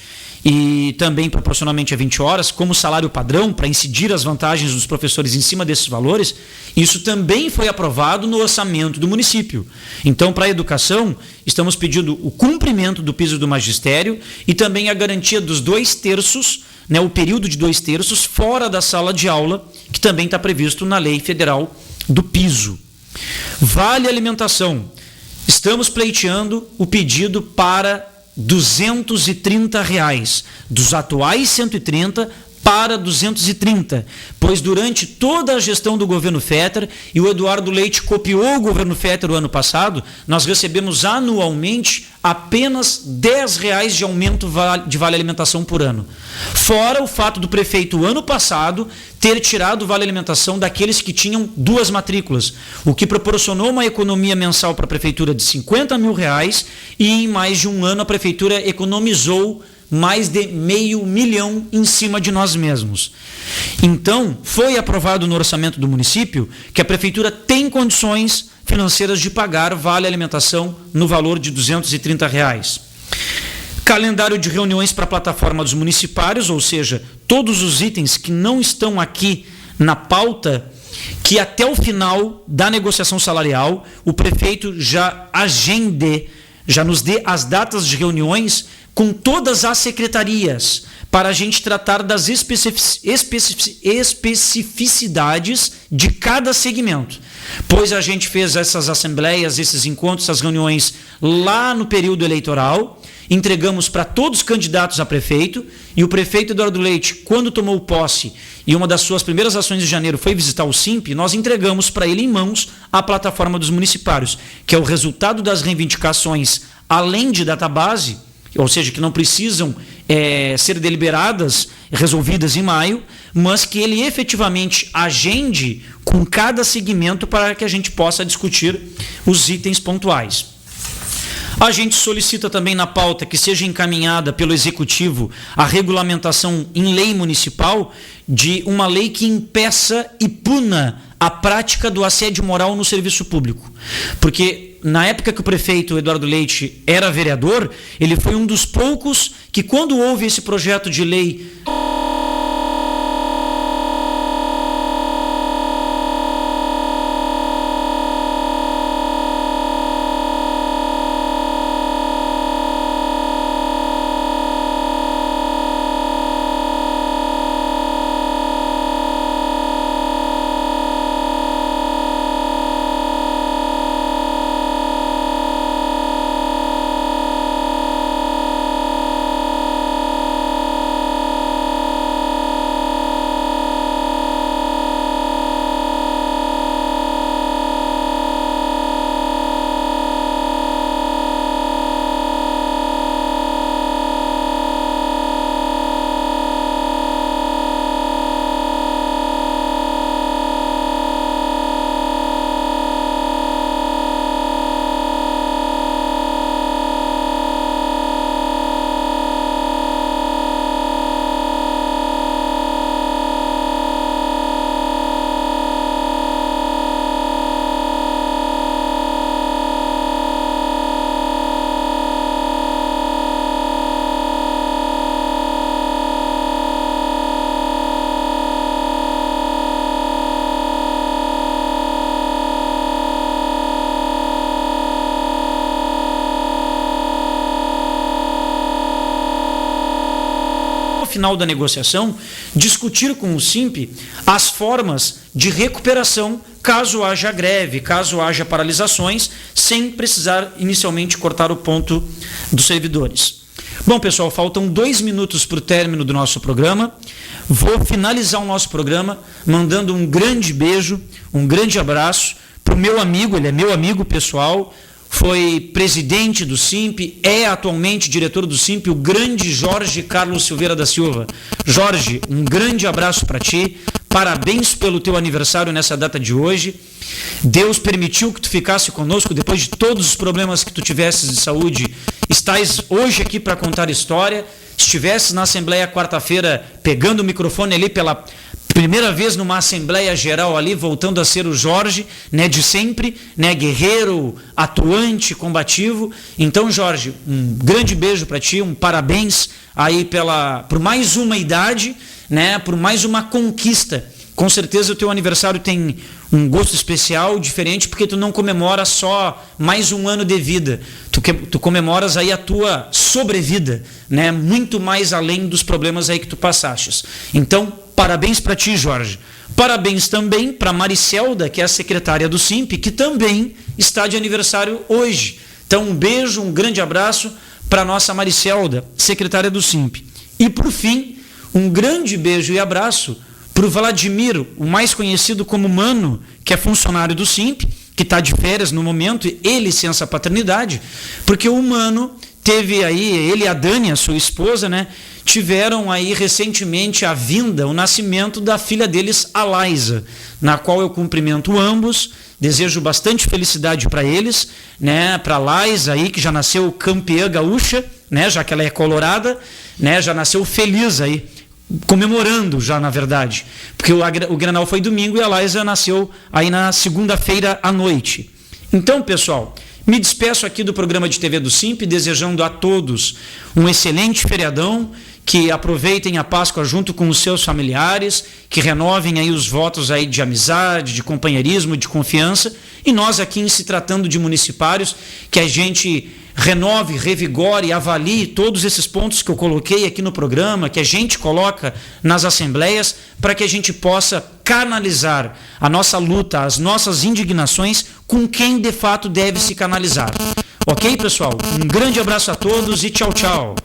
e também proporcionalmente a 20 horas, como salário padrão, para incidir as vantagens dos professores em cima desses valores, isso também foi aprovado no orçamento do município. Então, para a educação, estamos pedindo o cumprimento do piso do magistério e também a garantia dos 2/3, o período de 2/3 fora da sala de aula, que também está previsto na lei federal do piso. Vale alimentação. Estamos pleiteando o pedido para R$ 230, dos atuais 130 para 230, pois durante toda a gestão do governo Fetter, e o Eduardo Leite copiou o governo Fetter o ano passado, nós recebemos anualmente apenas R$ 10 de aumento de vale alimentação por ano. Fora o fato do prefeito, ano passado, ter tirado o vale alimentação daqueles que tinham 2 matrículas, o que proporcionou uma economia mensal para a prefeitura de R$ 50 mil, e em mais de um ano a prefeitura economizou mais de 500 mil em cima de nós mesmos. Então, foi aprovado no orçamento do município que a prefeitura tem condições financeiras de pagar vale alimentação no valor de R$ 230. Calendário de reuniões para a plataforma dos municipários, ou seja, todos os itens que não estão aqui na pauta, que até o final da negociação salarial o prefeito já agende, já nos dê as datas de reuniões com todas as secretarias, para a gente tratar das especificidades de cada segmento. Pois a gente fez essas assembleias, esses encontros, essas reuniões lá no período eleitoral, entregamos para todos os candidatos a prefeito, e o prefeito Eduardo Leite, quando tomou posse, e uma das suas primeiras ações de janeiro foi visitar o SIMP, nós entregamos para ele em mãos a plataforma dos municipários, que é o resultado das reivindicações, além de database, ou seja, que não precisam ser deliberadas, resolvidas em maio, mas que ele efetivamente agende com cada segmento para que a gente possa discutir os itens pontuais. A gente solicita também na pauta que seja encaminhada pelo Executivo a regulamentação em lei municipal de uma lei que impeça e puna a prática do assédio moral no serviço público. Porque na época que o prefeito Eduardo Leite era vereador, ele foi um dos poucos que, quando houve esse projeto de lei final da negociação, discutir com o SIMP as formas de recuperação caso haja greve, caso haja paralisações, sem precisar inicialmente cortar o ponto dos servidores. Bom, pessoal, faltam 2 minutos para o término do nosso programa. Vou finalizar o nosso programa mandando um grande beijo, um grande abraço para o meu amigo, ele é meu amigo pessoal, foi presidente do SIMP, é atualmente diretor do SIMP, o grande Jorge Carlos Silveira da Silva. Jorge, um grande abraço para ti, parabéns pelo teu aniversário nessa data de hoje. Deus permitiu que tu ficasse conosco depois de todos os problemas que tu tivesses de saúde. Estás hoje aqui para contar história. Estivesses na Assembleia quarta-feira pegando o microfone ali pela primeira vez numa Assembleia Geral ali, voltando a ser o Jorge, né, de sempre, né, guerreiro, atuante, combativo. Então, Jorge, um grande beijo para ti, um parabéns aí por mais uma idade, né, por mais uma conquista. Com certeza o teu aniversário tem um gosto especial, diferente, porque tu não comemora só mais um ano de vida, tu comemoras aí a tua sobrevida, né, muito mais além dos problemas aí que tu passaste. Então, parabéns para ti, Jorge. Parabéns também para Maricelda, que é a secretária do SIMP, que também está de aniversário hoje. Então, um beijo, um grande abraço para nossa Maricelda, secretária do SIMP. E, por fim, um grande beijo e abraço para o Vladimir, o mais conhecido como Mano, que é funcionário do SIMP, que está de férias no momento e licença paternidade, porque o Mano teve aí, ele e a Dani, a sua esposa, né, tiveram aí recentemente a vinda, o nascimento da filha deles, a Laisa, na qual eu cumprimento ambos, desejo bastante felicidade para eles, né, para a Laisa aí, que já nasceu campeã gaúcha, né, já que ela é colorada, né, já nasceu feliz aí, comemorando já, na verdade, porque o Grenal foi domingo e a Laísa nasceu aí na segunda-feira à noite. Então, pessoal, me despeço aqui do programa de TV do Simp, desejando a todos um excelente feriadão, que aproveitem a Páscoa junto com os seus familiares, que renovem aí os votos aí de amizade, de companheirismo, de confiança, e nós aqui, em se tratando de municipários, que a gente renove, revigore, avalie todos esses pontos que eu coloquei aqui no programa, que a gente coloca nas assembleias, para que a gente possa canalizar a nossa luta, as nossas indignações com quem de fato deve se canalizar. Ok, pessoal? Um grande abraço a todos e tchau, tchau.